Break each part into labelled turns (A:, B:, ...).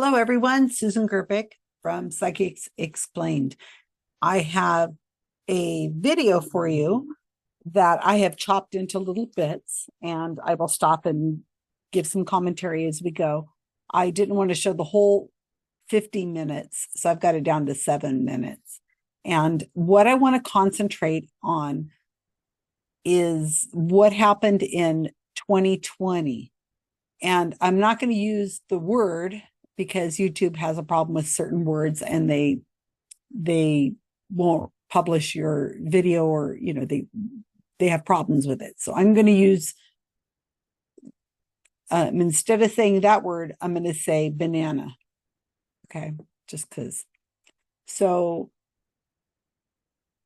A: Hello, everyone. Susan Gerpick from Psychics Explained. I have a video for you that I have chopped into little bits, and I will stop and give some commentary as we go. I didn't want to show the whole 50 minutes, so I've got it down to 7 minutes. And what I want to concentrate on is what happened in 2020. And I'm not going to use the word because YouTube has a problem with certain words and they won't publish your video, or they have problems with it. So I'm going to use instead of saying that word, I'm going to say banana. Okay, just because. So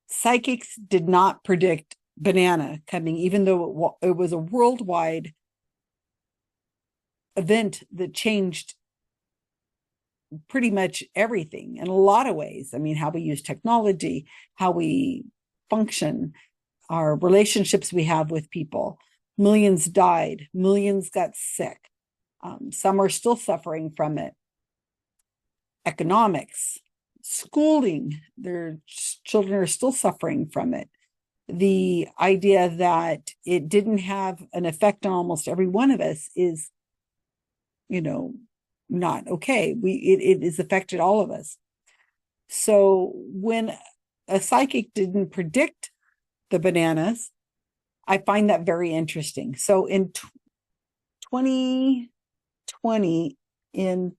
A: psychics did not predict banana coming, even though it was a worldwide event that changed pretty much everything in a lot of ways. I mean, how we use technology, how we function, our relationships we have with people. Millions died, millions got sick. Some are still suffering from it. Economics, schooling, their children are still suffering from it. The idea that it didn't have an effect on almost every one of us is, not okay. It has affected all of us. So when a psychic didn't predict the bananas, I find that very interesting. So in 2020, in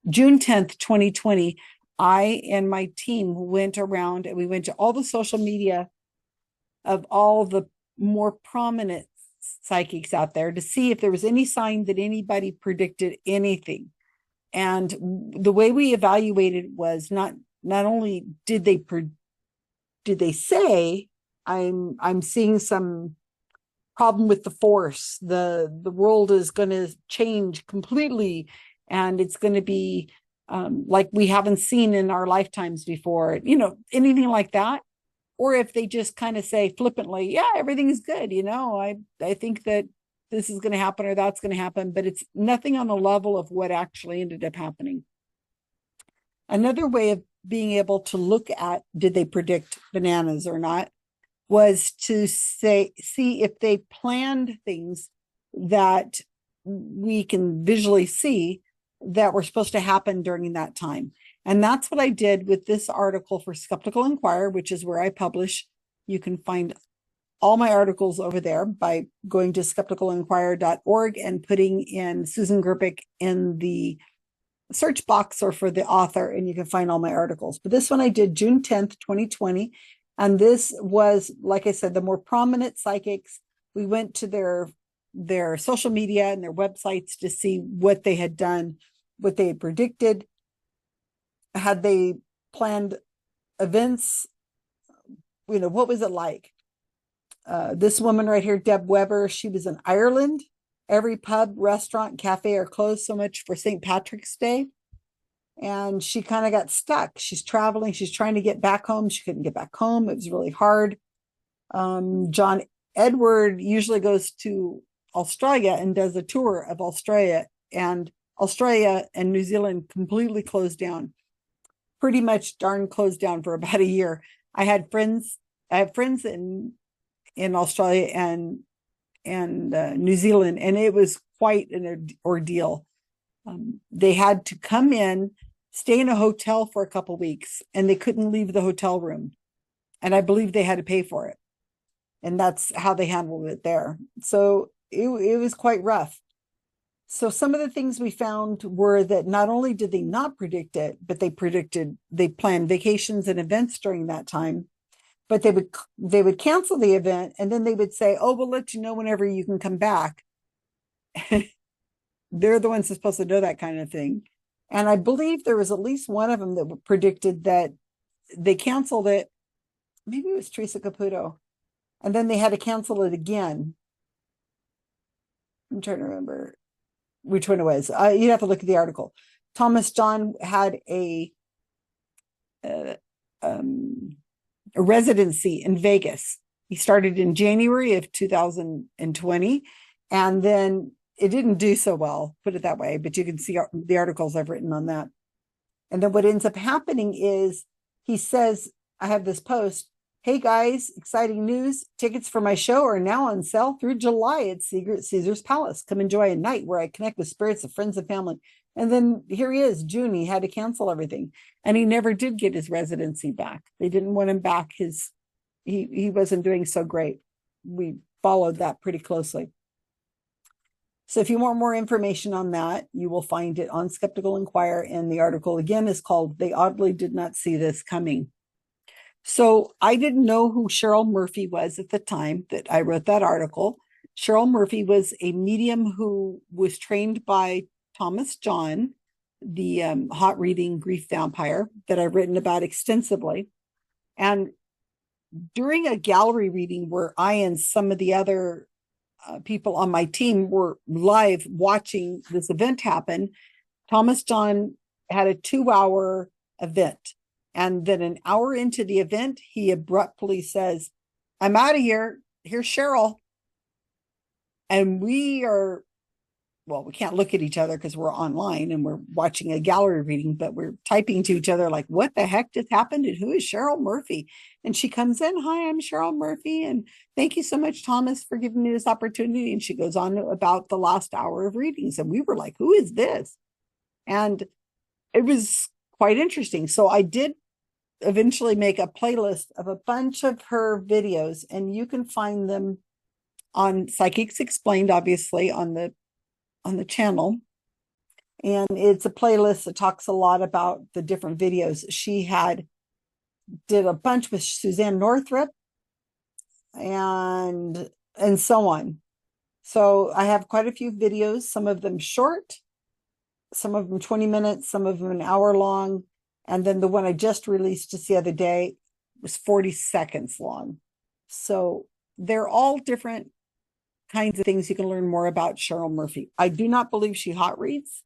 A: June 10th, 2020, I and my team went around and we went to all the social media of all the more prominent psychics out there to see if there was any sign that anybody predicted anything. And the way we evaluated was not only did they say I'm seeing some problem with the force, the world is going to change completely and it's going to be like we haven't seen in our lifetimes before, anything like that. Or if they just kind of say flippantly, yeah, everything's good, I think that this is going to happen or that's going to happen, but it's nothing on the level of what actually ended up happening. Another way of being able to look at did they predict bananas or not was to see if they planned things that we can visually see that were supposed to happen during that time. And that's what I did with this article for Skeptical Inquirer, which is where I publish. You can find all my articles over there by going to skepticalinquirer.org and putting in Susan Gerpick in the search box or for the author, and you can find all my articles. But this one I did June 10th, 2020. And this was, like I said, the more prominent psychics. We went to their social media and their websites to see what they had done, what they had predicted. Had they planned events? What was it like? This woman right here, Deb Weber, she was in Ireland. Every pub, restaurant, cafe are closed so much for St. Patrick's Day. And she kind of got stuck. She's traveling. She's trying to get back home. She couldn't get back home. It was really hard. John Edward usually goes to Australia and does a tour of Australia. And Australia and New Zealand completely closed down. Pretty much darn closed down for about a year. I have friends in Australia and New Zealand, and it was quite an ordeal. They had to come in, stay in a hotel for a couple of weeks, and they couldn't leave the hotel room. And I believe they had to pay for it. And that's how they handled it there. So it was quite rough. So some of the things we found were that not only did they not predict it, but they planned vacations and events during that time. But they would cancel the event, and then they would say, oh, we'll let you know whenever you can come back. They're the ones supposed to know that kind of thing. And I believe there was at least one of them that predicted that they canceled it. Maybe it was Teresa Caputo. And then they had to cancel it again. I'm trying to remember which one it was. You'd have to look at the article. Thomas John had a residency in Vegas. He started in January of 2020, and then it didn't do so well, put it that way, but you can see the articles I've written on that. And then what ends up happening is he says, I have this post. Hey guys, exciting news. Tickets for my show are now on sale through July at Caesar's Palace. Come enjoy a night where I connect with spirits of friends and family. And then here he is, June, he had to cancel everything. And he never did get his residency back. They didn't want him back. He wasn't doing so great. We followed that pretty closely. So if you want more information on that, you will find it on Skeptical Inquirer. And the article again is called They Oddly Did Not See This Coming. So I didn't know who Cheryl Murphy was at the time that I wrote that article. Cheryl Murphy was a medium who was trained by Thomas John, the hot reading grief vampire that I've written about extensively. And during a gallery reading where I and some of the other people on my team were live watching this event happen, Thomas John had a 2-hour event. And then an hour into the event, he abruptly says, I'm out of here. Here's Cheryl. And we can't look at each other because we're online and we're watching a gallery reading, but we're typing to each other like, what the heck just happened? And who is Cheryl Murphy? And she comes in, hi, I'm Cheryl Murphy. And thank you so much, Thomas, for giving me this opportunity. And she goes on about the last hour of readings. And we were like, who is this? And it was quite interesting. So I did eventually make a playlist of a bunch of her videos, and you can find them on Psychics Explained, obviously, on the channel. And it's a playlist that talks a lot about the different videos. She did a bunch with Suzanne Northrup and so on. So I have quite a few videos, some of them short, some of them 20 minutes, some of them an hour long. And then the one I just released just the other day was 40 seconds long. So they're all different kinds of things you can learn more about Cheryl Murphy. I do not believe she hot reads.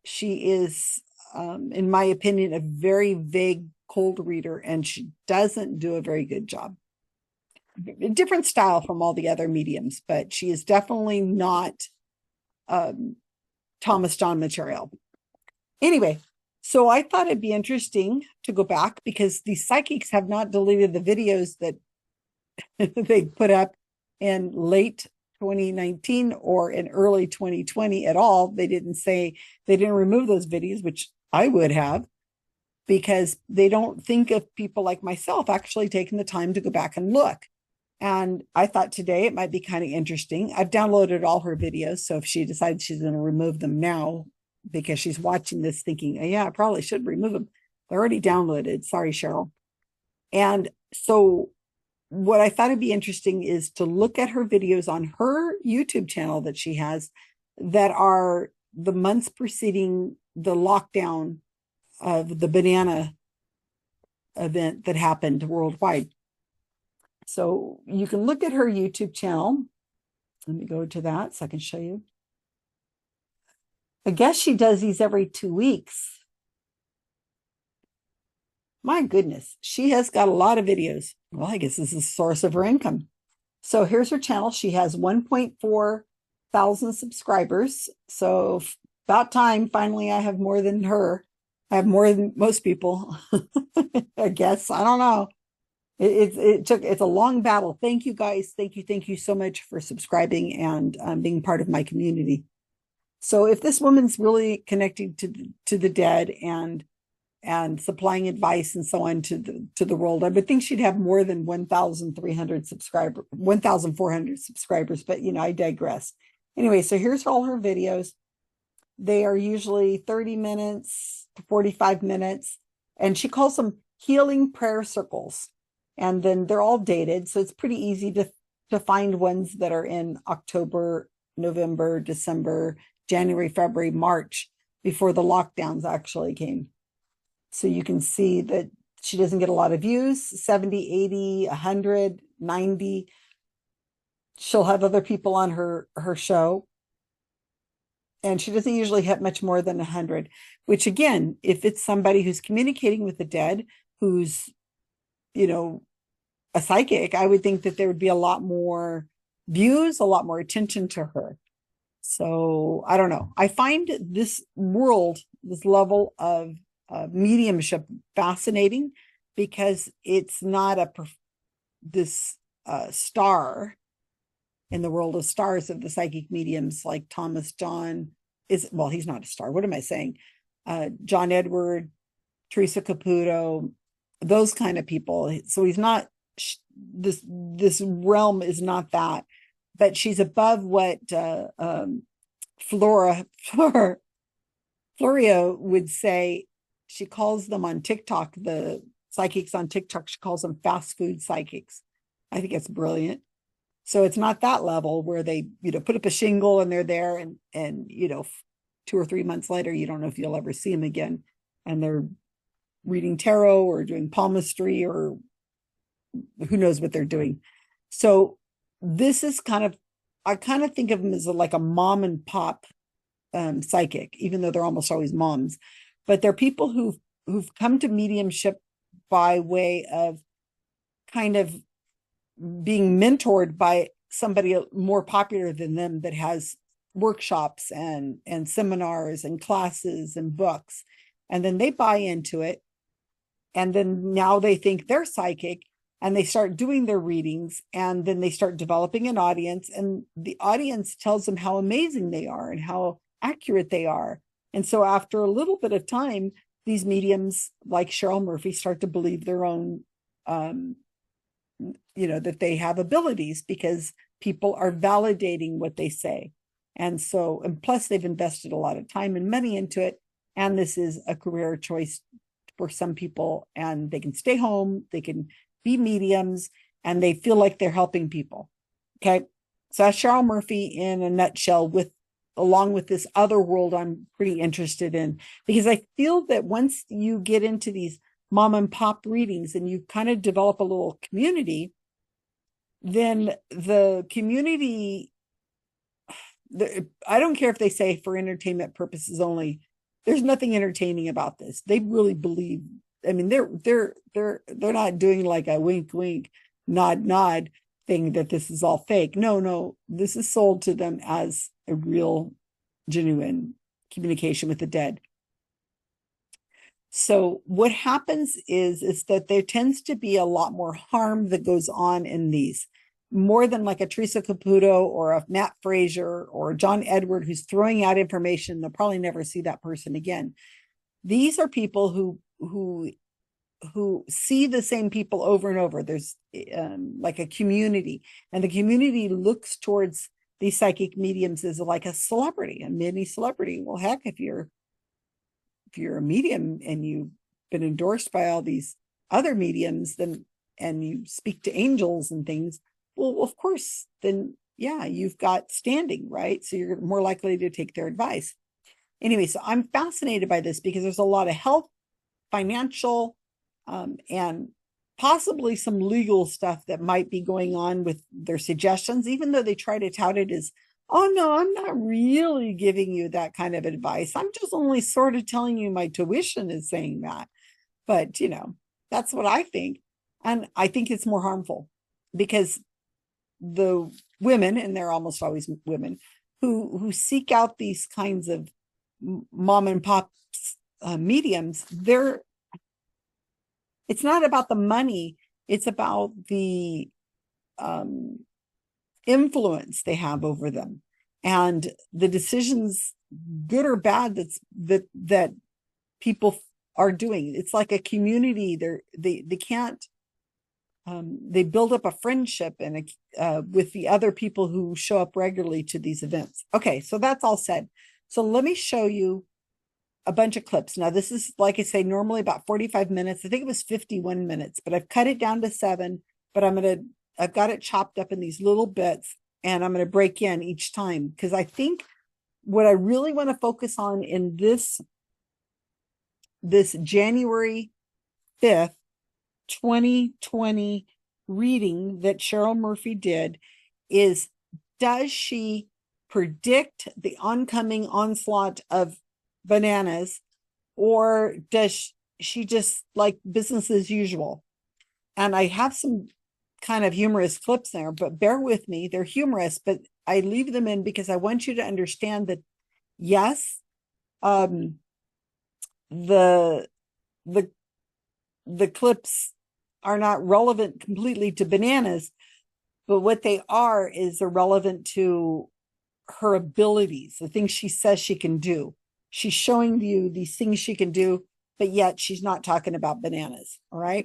A: She is, in my opinion, a very vague cold reader, and she doesn't do a very good job. A different style from all the other mediums, but she is definitely not Thomas John material. Anyway, so I thought it'd be interesting to go back because the psychics have not deleted the videos that they put up in late 2019 or in early 2020 at all. They didn't remove those videos, which I would have, because they don't think of people like myself actually taking the time to go back and look. And I thought today it might be kind of interesting. I've downloaded all her videos. So if she decides she's going to remove them now, because she's watching this thinking, oh, yeah, I probably should remove them. They're already downloaded. Sorry, Cheryl. And so what I thought would be interesting is to look at her videos on her YouTube channel that she has that are the months preceding the lockdown of the banana event that happened worldwide. So you can look at her YouTube channel. Let me go to that so I can show you. I guess she does these every 2 weeks. My goodness, she has got a lot of videos. Well, I guess this is a source of her income. So here's her channel. She has 1.4 thousand subscribers. So about time, finally, I have more than her. I have more than most people, I guess. I don't know. It's a long battle. Thank you, guys. Thank you so much for subscribing and being part of my community. So if this woman's really connecting to the dead and supplying advice and so on to the world, I would think she'd have more than 1,400 subscribers, but I digress. Anyway, so here's all her videos. They are usually 30 minutes to 45 minutes, and she calls them healing prayer circles. And then they're all dated, so it's pretty easy to find ones that are in October, November, December, January, February, March, before the lockdowns actually came. So you can see that she doesn't get a lot of views, 70, 80, 100, 90. She'll have other people on her show. And she doesn't usually hit much more than 100, which again, if it's somebody who's communicating with the dead, who's, a psychic, I would think that there would be a lot more views, a lot more attention to her. So I don't know. I find this world, this level of mediumship fascinating because it's not this star in the world of stars of the psychic mediums like Thomas John is, well, he's not a star. What am I saying? John Edward, Teresa Caputo, those kind of people. So he's not this realm is not that, but she's above what Flora Florio would say. She calls them on TikTok, the psychics on TikTok, she calls them fast food psychics. I think it's brilliant. So it's not that level where they, put up a shingle and they're there and 2 or 3 months later, you don't know if you'll ever see them again. And they're reading tarot or doing palmistry or who knows what they're doing. So this is I kind of think of them as like a mom and pop psychic, even though they're almost always moms. But they're people who've come to mediumship by way of kind of being mentored by somebody more popular than them that has workshops and seminars and classes and books. And then they buy into it. And then now they think they're psychic and they start doing their readings, and then they start developing an audience, and the audience tells them how amazing they are and how accurate they are. And so after a little bit of time, these mediums like Cheryl Murphy start to believe their own that they have abilities because people are validating what they say. And so, and plus they've invested a lot of time and money into it. And this is a career choice for some people, and they can stay home, they can be mediums, and they feel like they're helping people. Okay. So that's Cheryl Murphy in a nutshell, along with this other world I'm pretty interested in, because I feel that once you get into these mom and pop readings and you kind of develop a little community, then the community, I don't care if they say for entertainment purposes only, there's nothing entertaining about this. They really believe, I mean, they're not doing like a wink, wink, nod, nod thing that this is all fake. No, this is sold to them as a real, genuine communication with the dead. So what happens is that there tends to be a lot more harm that goes on in these, more than like a Teresa Caputo or a Matt Fraser or John Edward who's throwing out information. They'll probably never see that person again. These are people who see the same people over and over. There's like a community, and the community looks towards these psychic mediums as like a celebrity, a mini celebrity. Well, heck, if you're a medium and you've been endorsed by all these other mediums, then, and you speak to angels and things, well, of course, then yeah, you've got standing, right? So you're more likely to take their advice. Anyway, so I'm fascinated by this because there's a lot of health, financial, and possibly some legal stuff that might be going on with their suggestions, even though they try to tout it as, oh no, I'm not really giving you that kind of advice. I'm just only sort of telling you my tuition is saying that. But, that's what I think. And I think it's more harmful because the women, and they're almost always women, who seek out these kinds of mom and pop mediums, it's not about the money, it's about the influence they have over them and the decisions, good or bad, that people are doing. It's like a community. They can't they build up a friendship and with the other people who show up regularly to these events. Okay, so that's all said. So let me show you a bunch of clips. Now, this is, like I say, normally about 45 minutes. I think it was 51 minutes, but I've cut it down to 7, but I've got it chopped up in these little bits, and I'm going to break in each time because I think what I really want to focus on in this January 5th, 2020 reading that Cheryl Murphy did is, does she predict the oncoming onslaught of bananas, or does she just like business as usual? And I have some kind of humorous clips there, but bear with me, they're humorous, but I leave them in because I want you to understand that yes, um, the the the clips are not relevant completely to bananas, but what they are is they're relevant to her abilities, the things she says she can do. She's showing you these things she can do, but yet she's not talking about bananas. All right.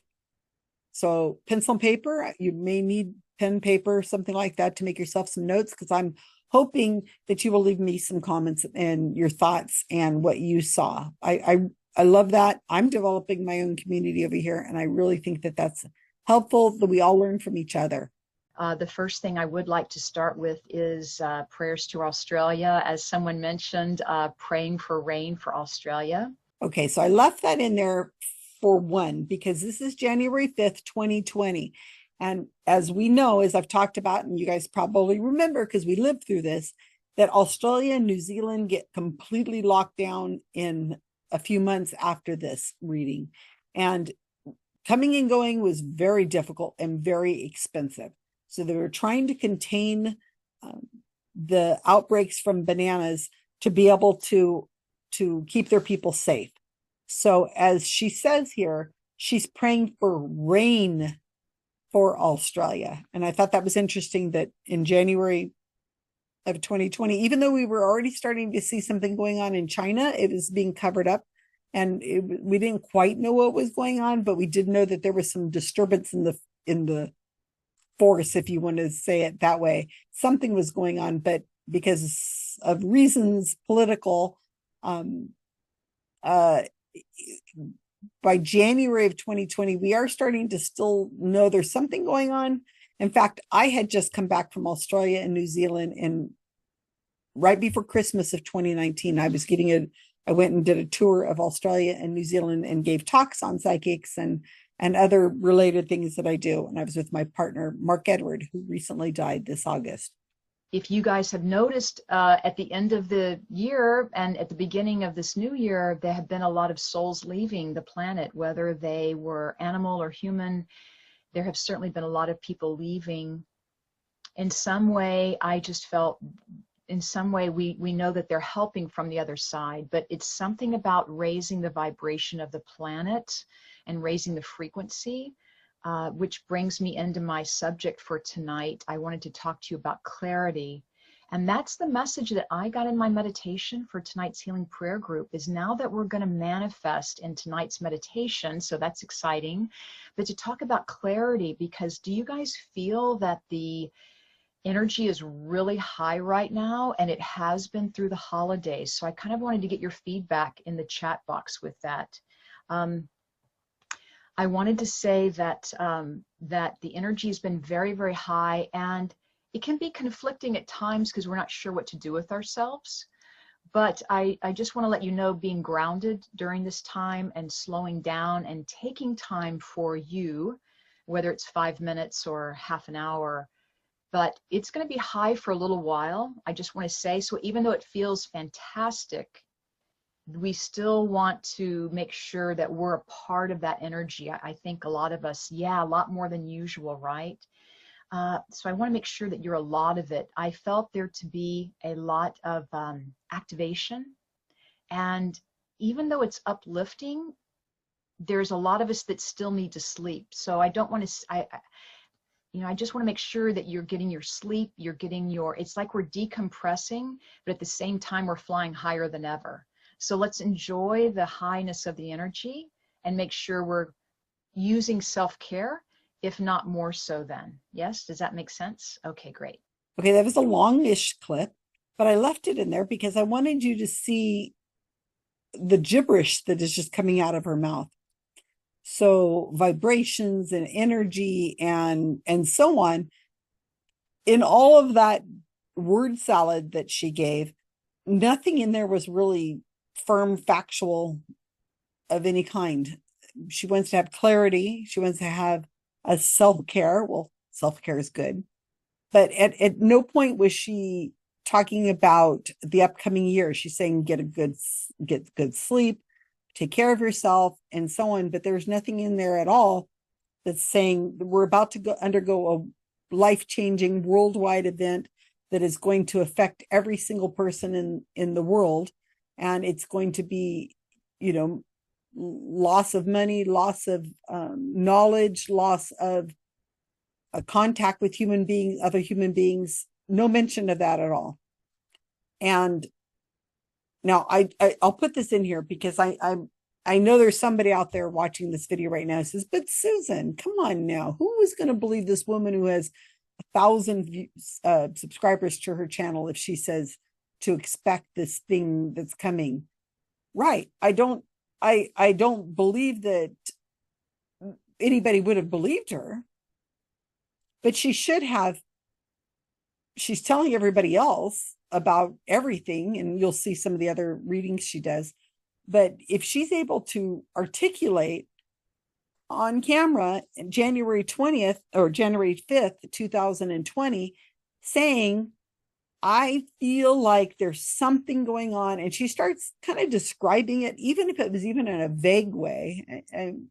A: So pencil and paper, you may need pen, paper, something like that to make yourself some notes, because I'm hoping that you will leave me some comments and your thoughts and what you saw. I love that. I'm developing my own community over here, and I really think that that's helpful, that we all learn from each other.
B: The first thing I would like to start with is prayers to Australia. As someone mentioned, praying for rain for Australia.
A: Okay, so I left that in there for one, because this is January 5th, 2020. And as we know, as I've talked about, and you guys probably remember because we lived through this, that Australia and New Zealand get completely locked down in a few months after this reading. And coming and going was very difficult and very expensive. So they were trying to contain the outbreaks from bananas to be able to keep their people safe. So as she says here, she's praying for rain for Australia. And I thought that was interesting that in January of 2020, even though we were already starting to see something going on in China, it was being covered up. And we didn't quite know what was going on, but we did know that there was some disturbance in the force, if you want to say it that way. Something was going on, but because of reasons political, by January of 2020, we are starting to still know there's something going on. In fact, I had just come back from Australia and New Zealand, and right before Christmas of 2019, I went and did a tour of Australia and New Zealand and gave talks on psychics and other related things that I do. And I was with my partner, Mark Edward, who recently died this August.
B: If you guys have noticed, at the end of the year and at the beginning of this new year, there have been a lot of souls leaving the planet, whether they were animal or human. There have certainly been a lot of people leaving. In some way, I just felt, in some way, we know that they're helping from the other side, but it's something about raising the vibration of the planet and raising the frequency, which brings me into my subject for tonight. I wanted to talk to you about clarity. And that's the message that I got in my meditation for tonight's healing prayer group, is now that we're going to manifest in tonight's meditation. So that's exciting. But to talk about clarity, because do you guys feel that the energy is really high right now, and it has been through the holidays? So I kind of wanted to get your feedback in the chat box with that. I wanted to say that that the energy has been very, very high, and it can be conflicting at times because we're not sure what to do with ourselves. But I just want to let you know, being grounded during this time and slowing down and taking time for you, whether it's 5 minutes or half an hour, but it's going to be high for a little while. I just want to say, so even though it feels fantastic, we still want to make sure that we're a part of that energy. I think a lot of us, yeah, a lot more than usual, right? So I want to make sure that you're a lot of it. I felt there to be a lot of activation. And even though it's uplifting, there's a lot of us that still need to sleep. So I don't want to, I just want to make sure that you're getting your sleep, you're getting your, it's like we're decompressing, but at the same time, we're flying higher than ever. So let's enjoy the highness of the energy and make sure we're using self-care, if not more so then. Yes, does that make sense? Okay, great.
A: Okay, that was a longish clip, but I left it in there because I wanted you to see the gibberish that is just coming out of her mouth. So vibrations and energy and so on. In all of that word salad that she gave, nothing in there was really firm, factual of any kind. She wants to have clarity. She wants to have a self-care. Well, self-care is good. But at no point was she talking about the upcoming year. She's saying get good sleep, take care of yourself, and so on. But there's nothing in there at all that's saying we're about to undergo a life-changing worldwide event that is going to affect every single person in the world. And it's going to be, you know, loss of money, loss of knowledge, loss of a contact with human beings, other human beings. No mention of that at all. And now I'll put this in here because I know there's somebody out there watching this video right now who says, but Susan, come on now, who is going to believe this woman who has 1,000 subscribers to her channel if she says to expect this thing that's coming? Right. I don't believe that anybody would have believed her, but she should have. She's telling everybody else about everything, and you'll see some of the other readings she does. But if she's able to articulate on camera January 20th or January 5th, 2020, saying, I feel like there's something going on. And she starts kind of describing it, even if it was even in a vague way, and,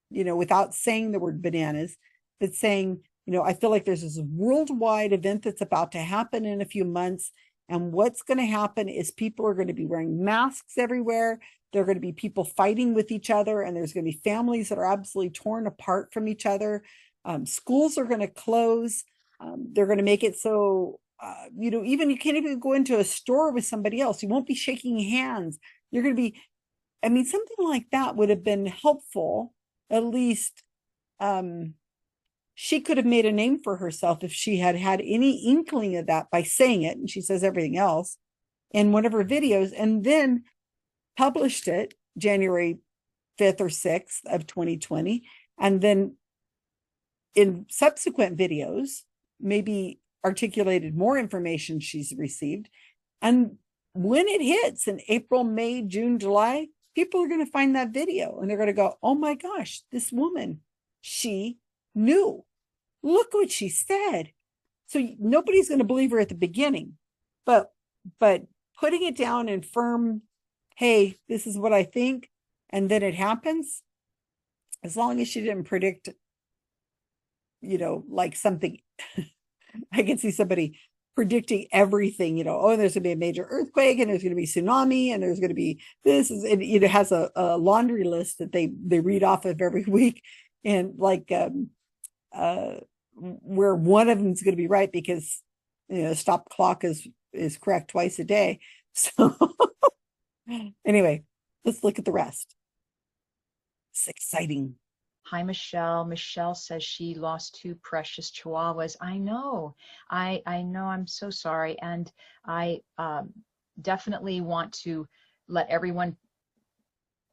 A: you know, without saying the word bananas, but saying, you know, I feel like there's this worldwide event that's about to happen in a few months. And what's going to happen is people are going to be wearing masks everywhere. There are going to be people fighting with each other, and there's going to be families that are absolutely torn apart from each other. Schools are going to close. They're going to make it so, you know, even you can't even go into a store with somebody else. You won't be shaking hands. You're going to be, I mean, something like that would have been helpful. At least she could have made a name for herself if she had had any inkling of that by saying it. And she says everything else in one of her videos, and then published it January 5th or 6th of 2020. And then in subsequent videos, maybe articulated more information she's received. And when it hits in April, May, June, July, people are going to find that video and they're going to go, oh my gosh, this woman, she knew. Look what she said. So nobody's going to believe her at the beginning, but putting it down in firm, hey, this is what I think, and then it happens, as long as she didn't predict, you know, like something. I can see somebody predicting everything, you know, oh, there's going to be a major earthquake, and there's going to be tsunami, and there's going to be this, and it has a laundry list that they read off of every week, and like where one of them is going to be right because, you know, stop clock is correct twice a day. So anyway, let's look at the rest. It's exciting.
B: Hi, Michelle. Michelle says she lost two precious chihuahuas. I know. I know. I'm so sorry. And I definitely want to let everyone,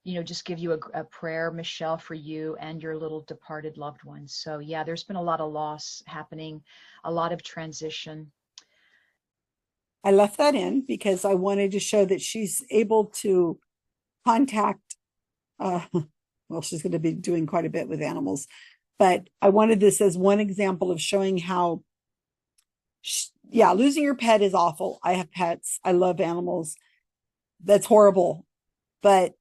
B: you know, just give you a prayer, Michelle, for you and your little departed loved ones. So yeah, there's been a lot of loss happening, a lot of transition.
A: I left that in because I wanted to show that she's able to contact, well, she's going to be doing quite a bit with animals, but I wanted this as one example of showing how, yeah, losing your pet is awful. I have pets. I love animals. That's horrible. But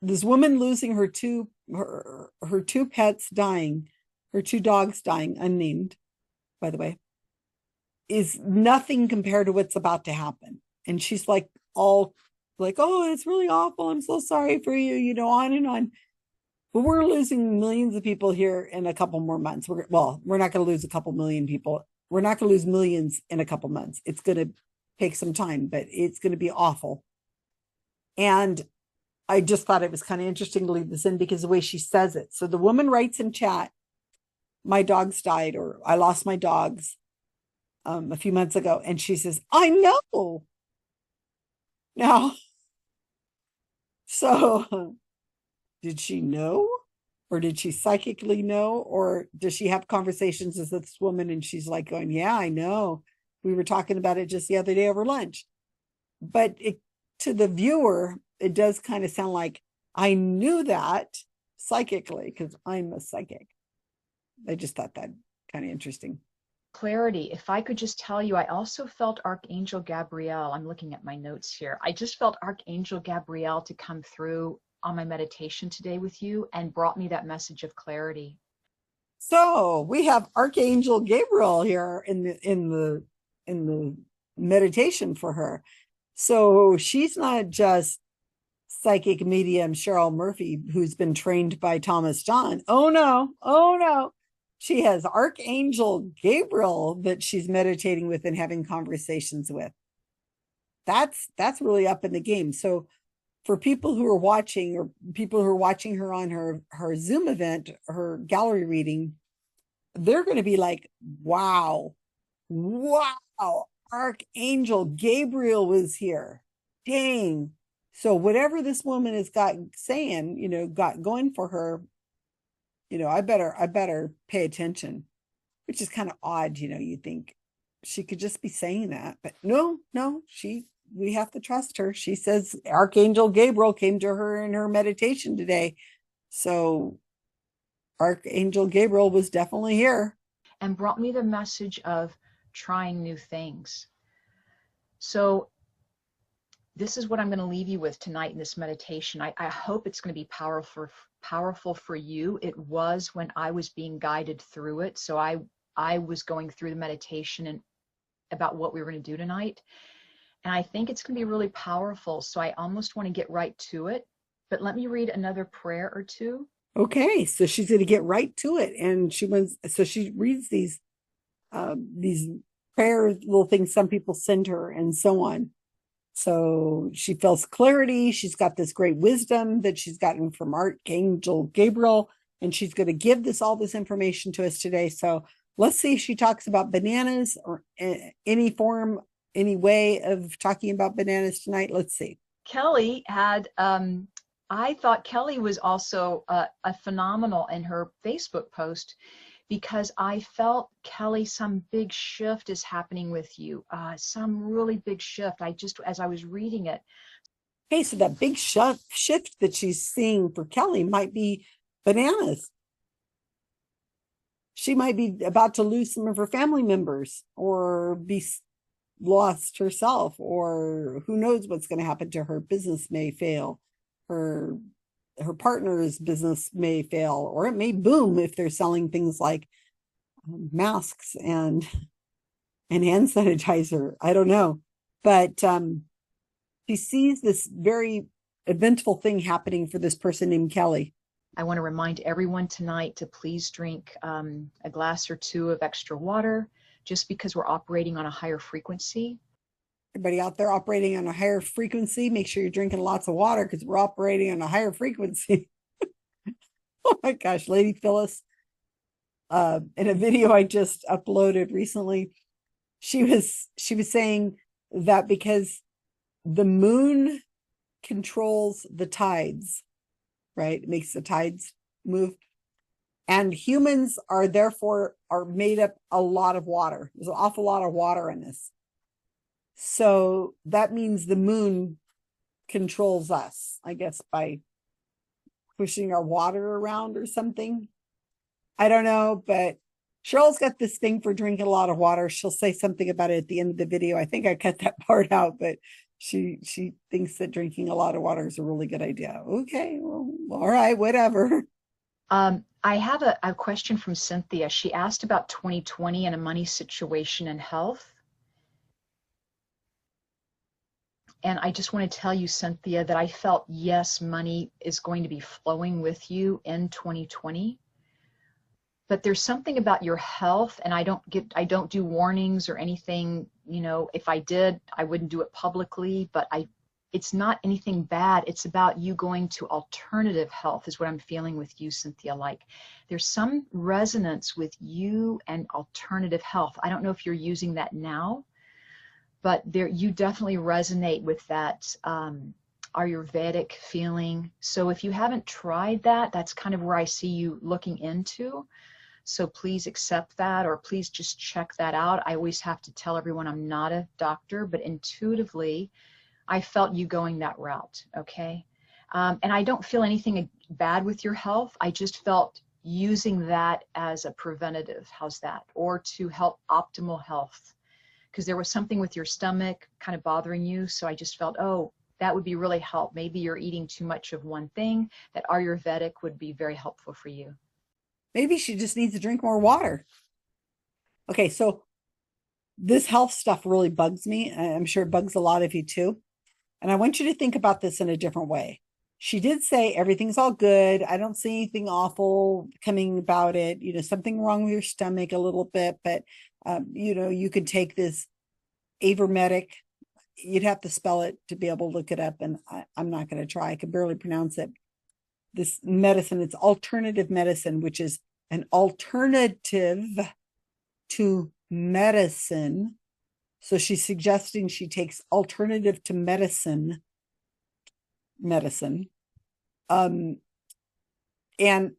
A: this woman losing her two pets dying, her two dogs dying, unnamed, by the way, is nothing compared to what's about to happen. And she's like, all like, oh, it's really awful. I'm so sorry for you, you know, on and on. But we're losing millions of people here in a couple more months. We're not going to lose a couple million people. We're not going to lose millions in a couple months. It's going to take some time, but it's going to be awful. And I just thought it was kind of interesting to leave this in because the way she says it. So the woman writes in chat, my dogs died, or I lost my dogs a few months ago. And she says, I know. Now, so did she know? Or did she psychically know? Or does she have conversations with this woman and she's like going, yeah, I know. We were talking about it just the other day over lunch. But to the viewer, it does kind of sound like I knew that psychically because I'm a psychic. I just thought that kind of interesting.
B: Clarity. If I could just tell you, I also felt Archangel Gabriel. I'm looking at my notes here. I just felt Archangel Gabriel to come through on my meditation today with you and brought me that message of clarity.
A: So we have Archangel Gabriel here in the the meditation for her. So she's not just psychic medium Cheryl Murphy, who's been trained by Thomas John. Oh no, oh no. She has Archangel Gabriel that she's meditating with and having conversations with. That's really up in the game. So for people who are watching, or people who are watching her on her Zoom event, her gallery reading, they're going to be like, wow, wow, Archangel Gabriel was here. Dang. So whatever this woman has got saying, got going for her, I better pay attention, which is kind of odd. You think she could just be saying that, but no, we have to trust her. She says Archangel Gabriel came to her in her meditation today. So Archangel Gabriel was definitely here.
B: And brought me the message of trying new things. So this is what I'm going to leave you with tonight in this meditation. I hope it's going to be powerful for you. It was when I was being guided through it. So I was going through the meditation and about what we were going to do tonight. And I think it's going to be really powerful. So I almost want to get right to it. But let me read another prayer or two.
A: Okay, so she's going to get right to it, and she reads these prayer little things some people send her, and so on. So she feels clarity. She's got this great wisdom that she's gotten from Archangel Gabriel, and she's going to give all this information to us today. So let's see if she talks about bananas or any form, any way of talking about bananas tonight. Let's see.
B: Kelly had, I thought Kelly was also a phenomenal in her Facebook post, because I felt, Kelly, some big shift is happening with you, some really big shift. As I was reading it.
A: Okay, so that big shift that she's seeing for Kelly might be bananas. She might be about to lose some of her family members, or be lost herself, or who knows what's going to happen to her. Business may fail. Her partner's business may fail, or it may boom if they're selling things like masks and hand sanitizer. I don't know, but she sees this very eventful thing happening for this person named Kelly.
B: I want to remind everyone tonight to please drink a glass or two of extra water, just because we're operating on a higher frequency.
A: Everybody out there operating on a higher frequency, make sure you're drinking lots of water, because we're operating on a higher frequency. Oh my gosh, Lady Phyllis, in a video I just uploaded recently, she was saying that because the moon controls the tides, right? It makes the tides move. And humans are made up a lot of water. There's an awful lot of water in this. So that means the moon controls us, I guess, by pushing our water around or something. I don't know, but Cheryl's got this thing for drinking a lot of water. She'll say something about it at the end of the video. I think I cut that part out, but she thinks that drinking a lot of water is a really good idea. Okay, well, all right, whatever.
B: I have a question from Cynthia. She asked about 2020 and a money situation and health. And I just want to tell you, Cynthia, that I felt, yes, money is going to be flowing with you in 2020. But there's something about your health, and I don't do warnings or anything. If I did, I wouldn't do it publicly, but it's not anything bad. It's about you going to alternative health is what I'm feeling with you, Cynthia. Like, there's some resonance with you and alternative health. I don't know if you're using that now, but you definitely resonate with that Ayurvedic feeling. So if you haven't tried that, that's kind of where I see you looking into. So please accept that, or please just check that out. I always have to tell everyone I'm not a doctor, but intuitively, I felt you going that route, okay? And I don't feel anything bad with your health. I just felt using that as a preventative. How's that? Or to help optimal health. Because there was something with your stomach kind of bothering you. So I just felt, oh, that would be really help. Maybe you're eating too much of one thing. That Ayurvedic would be very helpful for you.
A: Maybe she just needs to drink more water. Okay, so this health stuff really bugs me. I'm sure it bugs a lot of you too. And I want you to think about this in a different way. She did say everything's all good. I don't see anything awful coming about it. Something wrong with your stomach a little bit, but you could take this Avermetic. You'd have to spell it to be able to look it up, and I'm not going to try. I can barely pronounce it. This medicine, it's alternative medicine, which is an alternative to medicine. So she's suggesting she takes alternative to medicine. And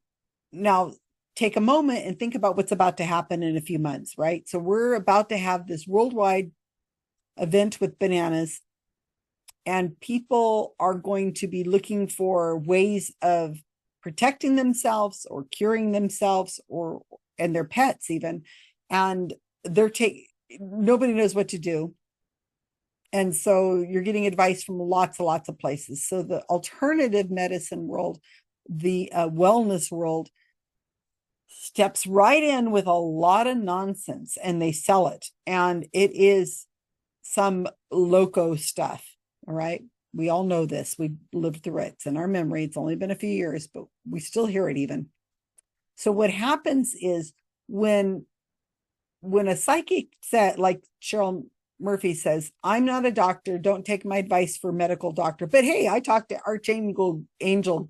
A: now take a moment and think about what's about to happen in a few months, right? So we're about to have this worldwide event with bananas, and people are going to be looking for ways of protecting themselves or curing themselves and their pets even. And nobody knows what to do. And so you're getting advice from lots and lots of places. So the alternative medicine world, the wellness world, steps right in with a lot of nonsense, and they sell it. And it is some loco stuff. All right. We all know this. We lived through it. It's in our memory. It's only been a few years, but we still hear it even. So what happens is when a psychic said, like Cheryl Murphy says, I'm not a doctor, don't take my advice for medical doctor, but hey, I talked to Archangel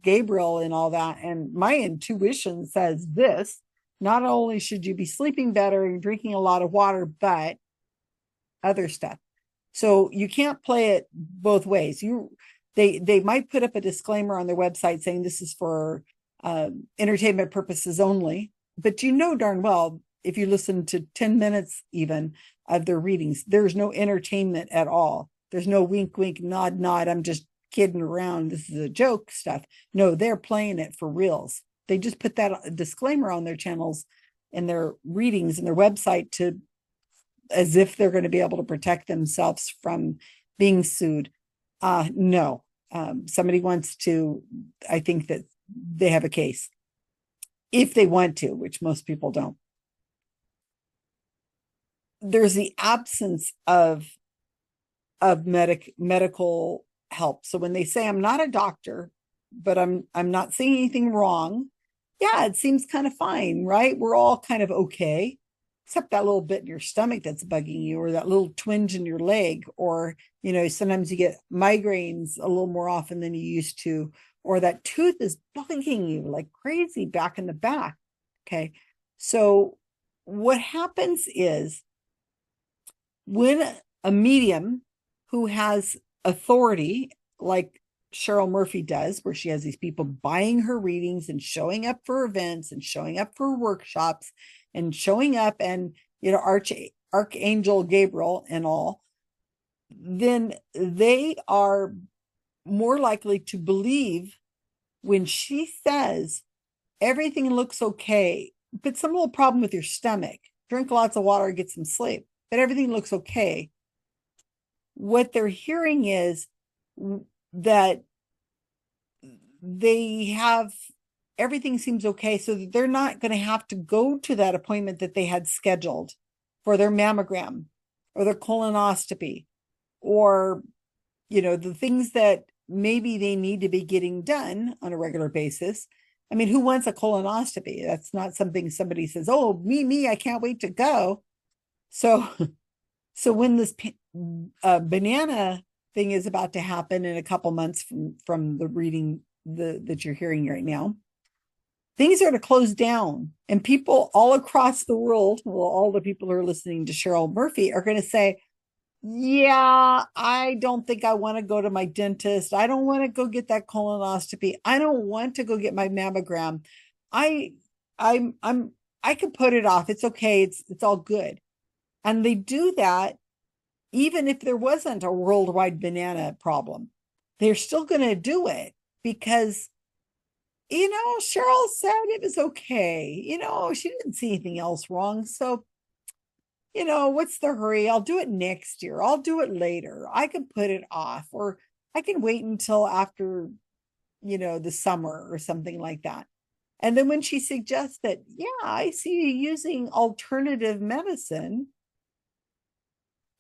A: Gabriel and all that, and my intuition says this: not only should you be sleeping better and drinking a lot of water, but other stuff. So you can't play it both ways. They might put up a disclaimer on their website saying this is for entertainment purposes only, but darn well, if you listen to 10 minutes even of their readings, there's no entertainment at all. There's no wink, wink, nod, nod. I'm just kidding around. This is a joke stuff. No, they're playing it for reals. They just put that disclaimer on their channels and their readings and their website as if they're going to be able to protect themselves from being sued. No, somebody wants to, I think that they have a case if they want to, which most people don't. There's the absence of medical help. So when they say I'm not a doctor, but I'm not seeing anything wrong, yeah, it seems kind of fine, right? We're all kind of okay, except that little bit in your stomach that's bugging you, or that little twinge in your leg, or sometimes you get migraines a little more often than you used to, or that tooth is bugging you like crazy back in the back. Okay, so what happens is when a medium who has authority, like Cheryl Murphy does, where she has these people buying her readings and showing up for events and showing up for workshops and showing up, and Archangel Gabriel and all, then they are more likely to believe when she says everything looks okay, but some little problem with your stomach, drink lots of water, get some sleep, but everything looks okay. What they're hearing is that they have everything seems okay, so that they're not going to have to go to that appointment that they had scheduled for their mammogram or their colonoscopy, or the things that maybe they need to be getting done on a regular basis. I mean, who wants a colonoscopy? That's not something somebody says, oh, me, I can't wait to go. So when this banana thing is about to happen in a couple months from the reading that you're hearing right now, things are to close down, and people all across the world, well, all the people who are listening to Cheryl Murphy are going to say, yeah, I don't think I want to go to my dentist. I don't want to go get that colonoscopy. I don't want to go get my mammogram. I could put it off. It's okay. It's all good. And they do that even if there wasn't a worldwide banana problem. They're still going to do it because Cheryl said it was okay. She didn't see anything else wrong. So, what's the hurry? I'll do it next year. I'll do it later. I can put it off, or I can wait until after, the summer or something like that. And then when she suggests that, yeah, I see you using alternative medicine,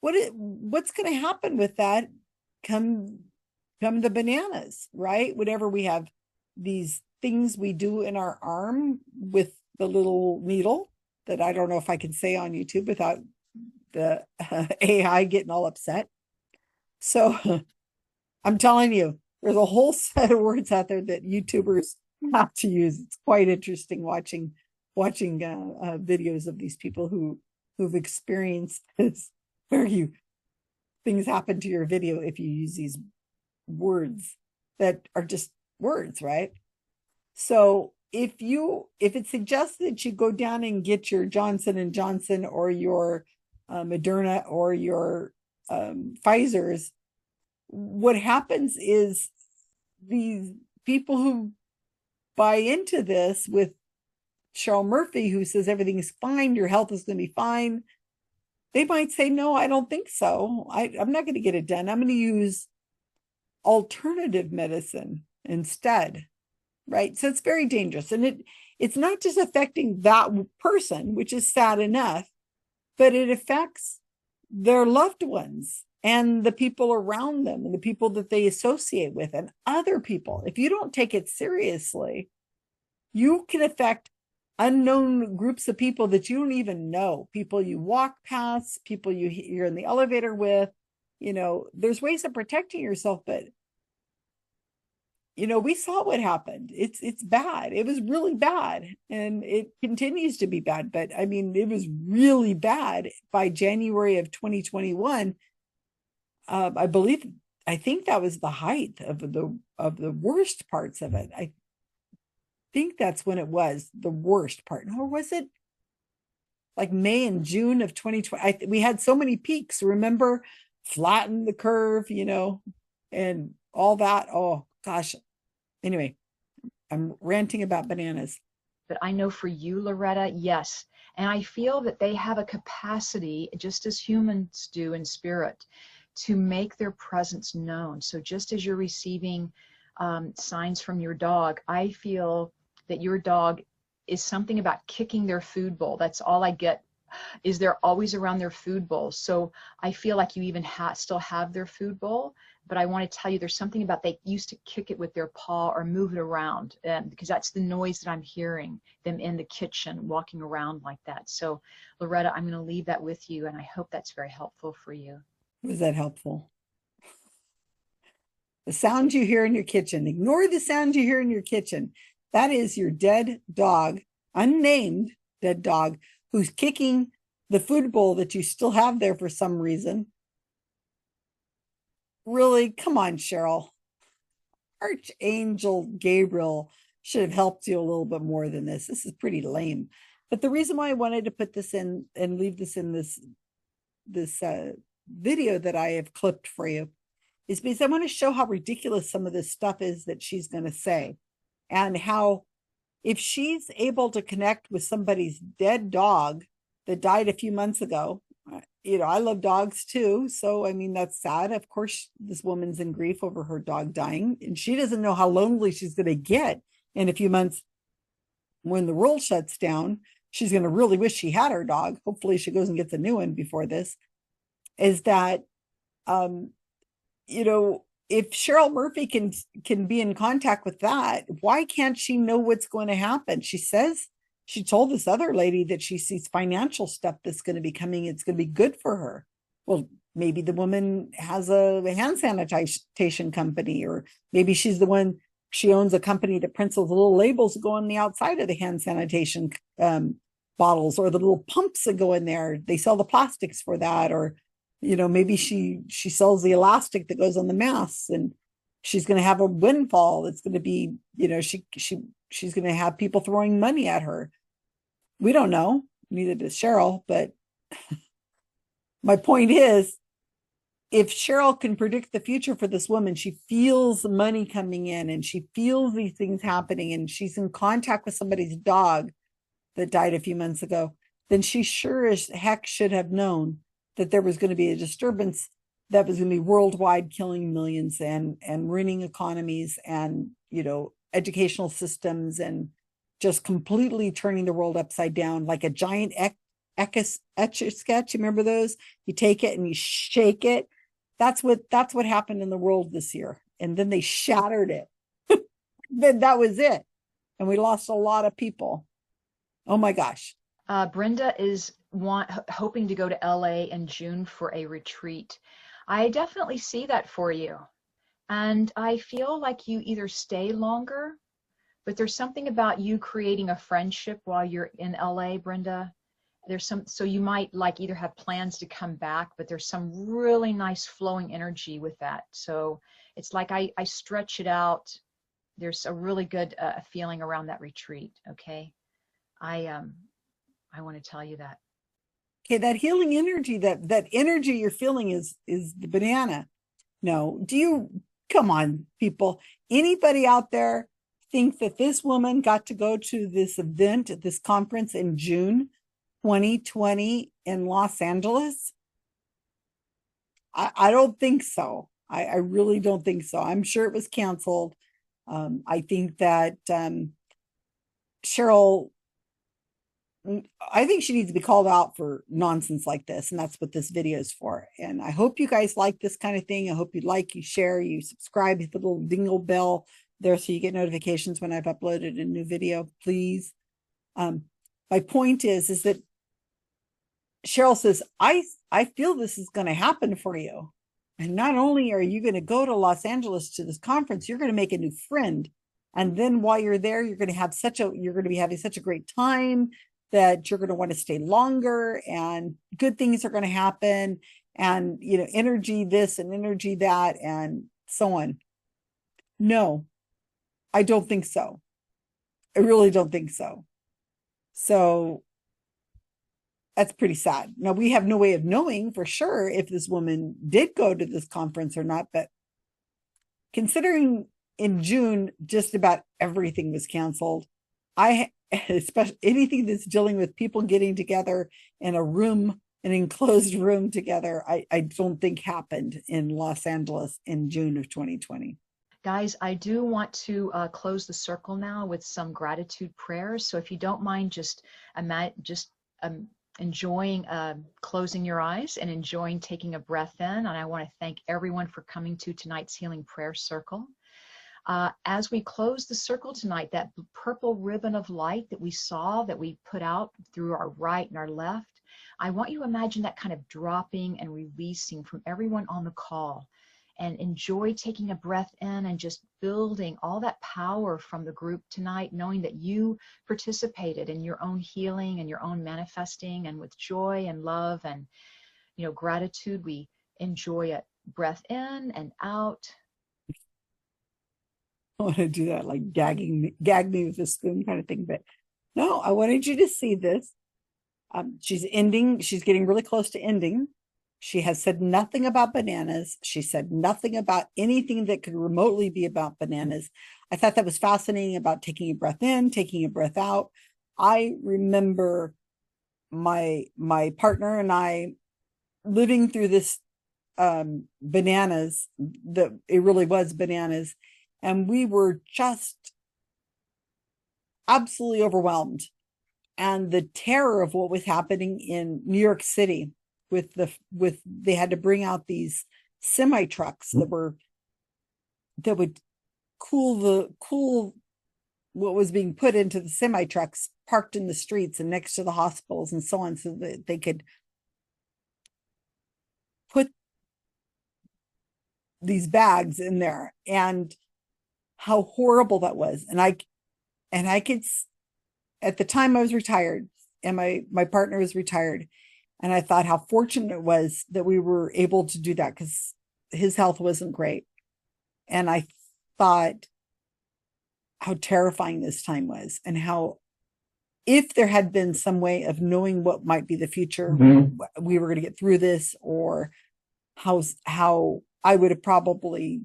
A: what's going to happen with that come come the bananas, right? Whenever we have these things we do in our arm with the little needle that I don't know if I can say on YouTube without the AI getting all upset. So I'm telling you, there's a whole set of words out there that YouTubers have to use. It's quite interesting watching videos of these people who've experienced this, where you things happen to your video if you use these words that are just words, right? So if it suggests that you go down and get your Johnson and Johnson or your Moderna or your Pfizer's, what happens is these people who buy into this with Cheryl Murphy, who says everything's fine, your health is going to be fine, they might say, no, I don't think so. I'm not going to get it done. I'm going to use alternative medicine instead, right? So it's very dangerous. And it's not just affecting that person, which is sad enough, but it affects their loved ones and the people around them and the people that they associate with and other people. If you don't take it seriously, you can affect unknown groups of people that you don't even know, people you walk past, people you're in the elevator with. There's ways of protecting yourself, but we saw what happened. It's bad. It was really bad, and it continues to be bad. But I mean, it was really bad by January of 2021. I think that was the height of the worst parts of it. I think that's when it was the worst part. Or was it like May and June of 2020? We had so many peaks. Remember, flatten the curve, and all that. Oh gosh. Anyway, I'm ranting about bananas.
B: But I know for you, Loretta, yes. And I feel that they have a capacity, just as humans do in spirit, to make their presence known. So just as you're receiving signs from your dog, I feel that your dog is something about kicking their food bowl. That's all I get, is they're always around their food bowl. So I feel like you even still have their food bowl. But I want to tell you, there's something about they used to kick it with their paw or move it around, because that's the noise that I'm hearing them in the kitchen walking around like that. So Loretta, I'm going to leave that with you, and I hope that's very helpful for you.
A: Was that helpful? The sound you hear in your kitchen, ignore the sound you hear in your kitchen. That is your dead dog, unnamed dead dog, who's kicking the food bowl that you still have there for some reason. Really, come on, Cheryl. Archangel Gabriel should have helped you a little bit more than this. This is pretty lame. But the reason why I wanted to put this in and leave this in this video that I have clipped for you is because I want to show how ridiculous some of this stuff is that she's going to say, and how if she's able to connect with somebody's dead dog that died a few months ago, I love dogs too. So, I mean, that's sad. Of course, this woman's in grief over her dog dying, and she doesn't know how lonely she's going to get in a few months when the world shuts down. She's going to really wish she had her dog. Hopefully she goes and gets a new one before this. Is that, if Cheryl Murphy can be in contact with that, why can't she know what's going to happen? She says she told this other lady that she sees financial stuff that's going to be coming. It's going to be good for her. Well, maybe the woman has a hand sanitation company, or maybe she's the one, she owns a company that prints those little labels that go on the outside of the hand sanitation bottles, or the little pumps that go in there. They sell the plastics for that. Or, maybe she sells the elastic that goes on the masks, and she's going to have a windfall. It's going to be, she's going to have people throwing money at her. We don't know. Neither does Cheryl. But my point is, if Cheryl can predict the future for this woman, she feels the money coming in, and she feels these things happening, and she's in contact with somebody's dog that died a few months ago, then she sure as heck should have known that there was going to be a disturbance that was going to be worldwide, killing millions and ruining economies and, educational systems, and just completely turning the world upside down, like a giant Etch a Sketch. You remember those? You take it and you shake it. That's what happened in the world this year. And then they shattered it. Then that was it. And we lost a lot of people. Oh my gosh.
B: Brenda is hoping to go to LA in June for a retreat. I definitely see that for you. And I feel like you either stay longer, but there's something about you creating a friendship while you're in LA, Brenda. So you might like either have plans to come back, but there's some really nice flowing energy with that. So it's like I stretch it out. There's a really good feeling around that retreat. Okay. I want to tell you that.
A: Okay, that healing energy, that energy you're feeling is the banana. No, do you come on, people? Anybody out there think that this woman got to go to this event at this conference in June 2020 in Los Angeles? I don't think so. I really don't think so. I'm sure it was canceled. I think that Cheryl, I think she needs to be called out for nonsense like this. And that's what this video is for. And I hope you guys like this kind of thing. I hope you like, you share, you subscribe, hit the little dingle bell there so you get notifications when I've uploaded a new video, please. My point is that Cheryl says, I feel this is going to happen for you. And not only are you going to go to Los Angeles to this conference, you're going to make a new friend. And then while you're there, you're going to be having such a great time that you're going to want to stay longer, and good things are going to happen, and energy this and energy that and so on. No, I don't think so. I really don't think so. So that's pretty sad. Now, we have no way of knowing for sure if this woman did go to this conference or not, but considering in June just about everything was canceled, especially anything that's dealing with people getting together in a room, an enclosed room together, I don't think happened in Los Angeles in June of 2020.
B: Guys, I do want to close the circle now with some gratitude prayers. So if you don't mind just enjoying closing your eyes and enjoying taking a breath in. And I want to thank everyone for coming to tonight's healing prayer circle. As we close the circle tonight, that purple ribbon of light that we saw, that we put out through our right and our left, I want you to imagine that kind of dropping and releasing from everyone on the call, and enjoy taking a breath in and just building all that power from the group tonight, knowing that you participated in your own healing and your own manifesting, and with joy and love and gratitude, we enjoy it. Breath in and out.
A: I want to do that, like gag me with a spoon kind of thing. But no, I wanted you to see this. She's getting really close to ending. She has said nothing about bananas. She said nothing about anything that could remotely be about bananas. I thought that was fascinating about taking a breath in, taking a breath out. I remember my partner and I living through this bananas, that it really was bananas. And we were just absolutely overwhelmed. And the terror of what was happening in New York City they had to bring out these semi trucks that would cool what was being put into the semi trucks parked in the streets and next to the hospitals and so on, so that they could put these bags in there. And how horrible that was. And I could, at the time I was retired and my partner was retired. And I thought how fortunate it was that we were able to do that, because his health wasn't great. And I thought how terrifying this time was, and how if there had been some way of knowing what might be the future, we were going to get through this, or how I would have probably,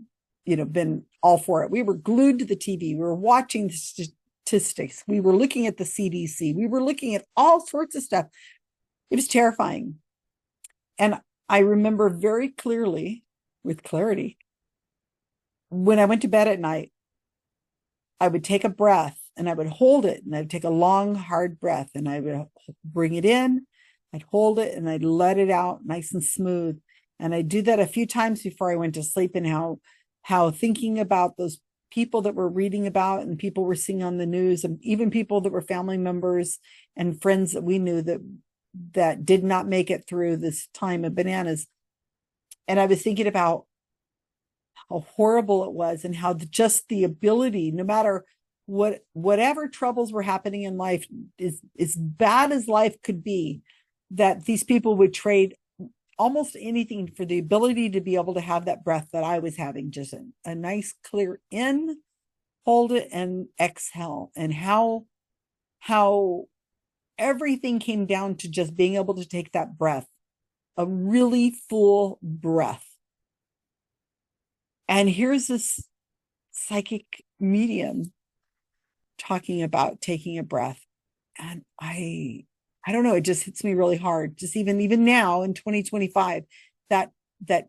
A: been all for it. We were glued to the TV. We were watching the statistics. We were looking at the CDC. We were looking at all sorts of stuff. It was terrifying. And I remember very clearly, with clarity, when I went to bed at night, I would take a breath and I would hold it, and I would take a long, hard breath, and I would bring it in I'd hold it and I'd let it out nice and smooth. And I do that a few times before I went to sleep, and how thinking about those people that we're reading about and people we're seeing on the news, and even people that were family members and friends that we knew that did not make it through this time of bananas. And I was thinking about how horrible it was, and how just the ability, no matter whatever troubles were happening in life, is as bad as life could be, that these people would trade almost anything for the ability to be able to have that breath that I was having, just a nice clear in, hold it, and exhale. And how everything came down to just being able to take that breath, a really full breath. And here's this psychic medium talking about taking a breath. And I don't know, it just hits me really hard. Just even now in 2025, that that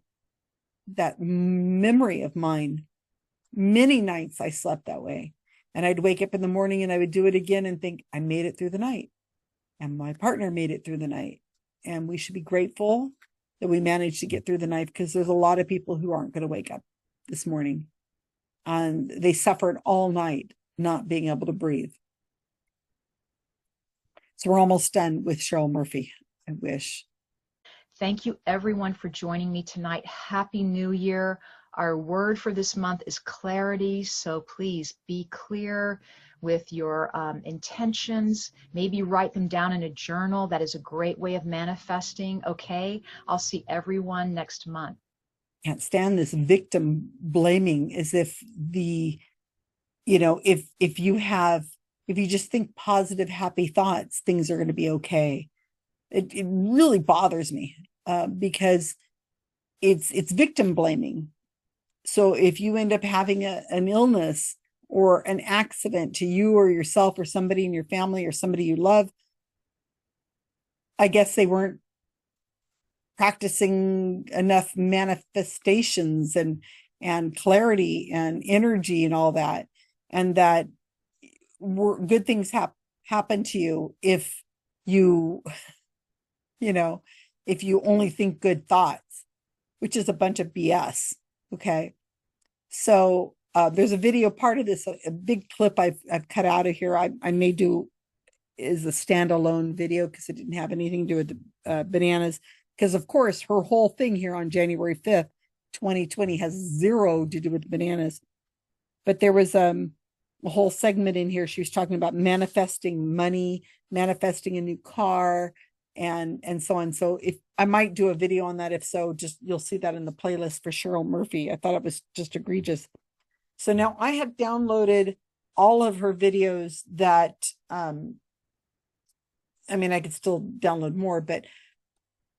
A: that memory of mine, many nights I slept that way. And I'd wake up in the morning and I would do it again and think, I made it through the night. And my partner made it through the night. And we should be grateful that we managed to get through the night, because there's a lot of people who aren't going to wake up this morning. And they suffered all night not being able to breathe. So we're almost done with Cheryl Murphy, I wish.
B: Thank you everyone for joining me tonight. Happy New Year. Our word for this month is clarity. So please be clear with your intentions. Maybe write them down in a journal. That is a great way of manifesting. Okay. I'll see everyone next month.
A: Can't stand this victim blaming, as if if you just think positive, happy thoughts, things are going to be okay. It really bothers me, because it's victim blaming. So if you end up having an illness or an accident to you or yourself or somebody in your family or somebody you love, I guess they weren't practicing enough manifestations and clarity and energy and all that, and that good things happen to you if you you know if you only think good thoughts, which is a bunch of BS. Okay. So there's a video part of this, a big clip I've cut out of here. I may do is a standalone video, because it didn't have anything to do with the bananas. Because of course her whole thing here on January 5th, 2020 has zero to do with bananas. But there was a whole segment in here. She was talking about manifesting money, manifesting a new car, and so on. So if I might do a video on that, if so, just you'll see that in the playlist for Cheryl Murphy. I thought it was just egregious. So now I have downloaded all of her videos that I could still download more, but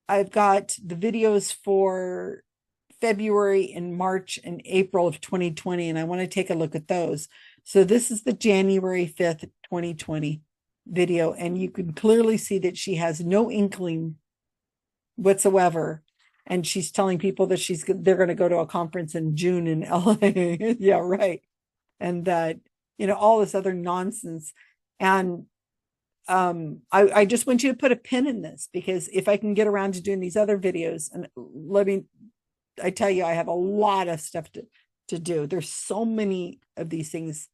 A: I've got the videos for February and March and April of 2020, and I want to take a look at those. So this is the January 5th, 2020 video, and you can clearly see that she has no inkling whatsoever. And she's telling people that they're going to go to a conference in June in LA. Yeah, right. And that, all this other nonsense. And I just want you to put a pin in this, because if I can get around to doing these other videos, and I tell you, I have a lot of stuff to do. There's so many of these things,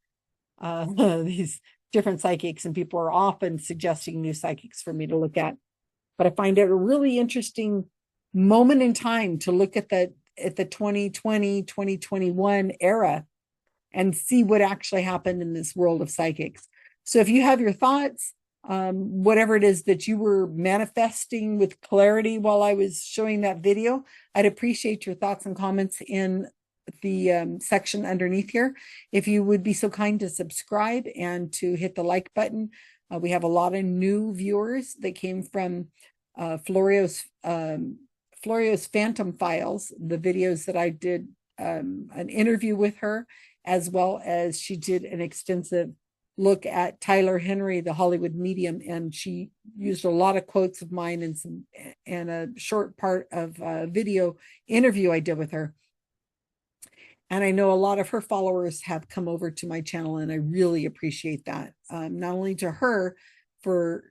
A: these different psychics, and people are often suggesting new psychics for me to look at. But I find it a really interesting moment in time to look at the 2020, 2021 era and see what actually happened in this world of psychics. So if you have your thoughts, whatever it is that you were manifesting with clarity while I was showing that video, I'd appreciate your thoughts and comments in the section underneath here. If you would be so kind to subscribe and to hit the like button. We have a lot of new viewers that came from Florio's Phantom Files, the videos that I did, an interview with her, as well as she did an extensive look at Tyler Henry, the Hollywood medium, and she used a lot of quotes of mine and a short part of a video interview I did with her. And I know a lot of her followers have come over to my channel, and I really appreciate that. Not only to her for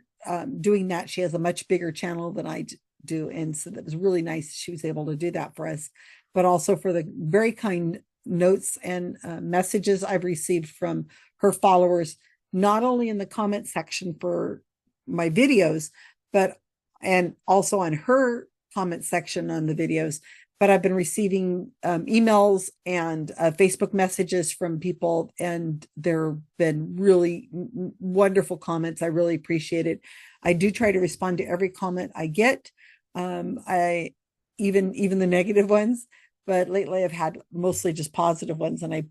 A: doing that. She has a much bigger channel than I do. And so that was really nice. She was able to do that for us, but also for the very kind notes and messages I've received from her followers, not only in the comment section for my videos, but and also on her comment section on the videos. But I've been receiving emails and Facebook messages from people, and there have been really wonderful comments. I really appreciate it. I do try to respond to every comment I get. I even the negative ones, but lately I've had mostly just positive ones, and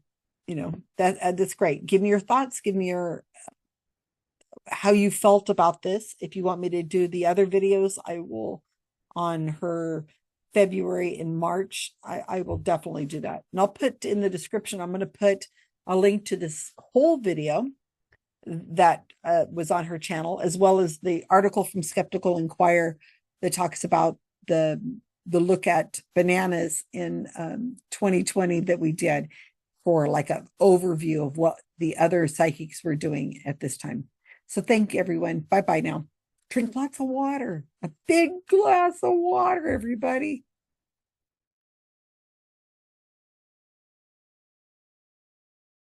A: that's great. Give me your thoughts. Give me your how you felt about this. If you want me to do the other videos, I will on her February and March. I will definitely do that. And I'll put in the description, I'm going to put a link to this whole video that was on her channel, as well as the article from Skeptical Inquirer that talks about the look at bananas in 2020 that we did for like an overview of what the other psychics were doing at this time. So thank everyone. Bye bye now. Drink lots of water. A big glass of water, everybody.